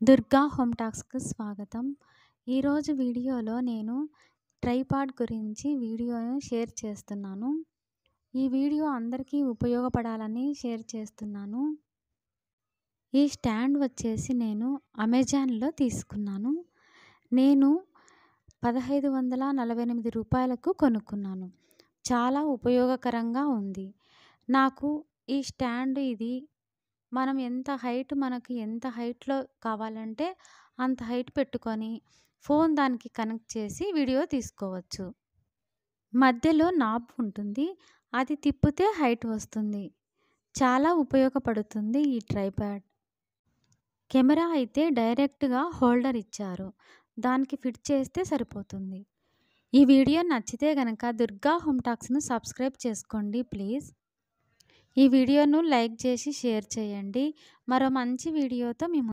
Durga home టాక్స్‌కి స్వాగతం. ఈరోజు వీడియోలో నేను ట్రైపాడ్ గురించి వీడియోను షేర్ చేస్తున్నాను. ఈ వీడియో అందరికీ ఉపయోగపడాలని షేర్ చేస్తున్నాను. ఈ స్టాండ్ వచ్చేసి నేను అమెజాన్‌లో తీసుకున్నాను. నేను రూ. 1548కు కొనుక్కున్నాను. చాలా ఉపయోగకరంగా ఉంది. నాకు ఈ స్టాండ్ ఇది మనకి ఎంత హైట్‌లో కావాలంటే అంత హైట్ పెట్టుకొని ఫోన్ దానికి కనెక్ట్ చేసి వీడియో తీసుకోవచ్చు. మధ్యలో నాబ్ ఉంటుంది. అది తిప్పితే హైట్ వస్తుంది. చాలా ఉపయోగపడుతుంది ఈ ట్రైపాడ్. కెమెరా అయితే డైరెక్ట్‌గా హోల్డర్ ఇచ్చారు. దానికి ఫిట్ చేస్తే సరిపోతుంది. ఈ వీడియో నచ్చితే గనక దుర్గా హోమ్ టాక్స్‌ను సబ్స్క్రైబ్ చేసుకోండి ప్లీజ్. ఈ వీడియోను లైక్ చేసి షేర్ చేయండి. మరో మంచి వీడియోతో మీ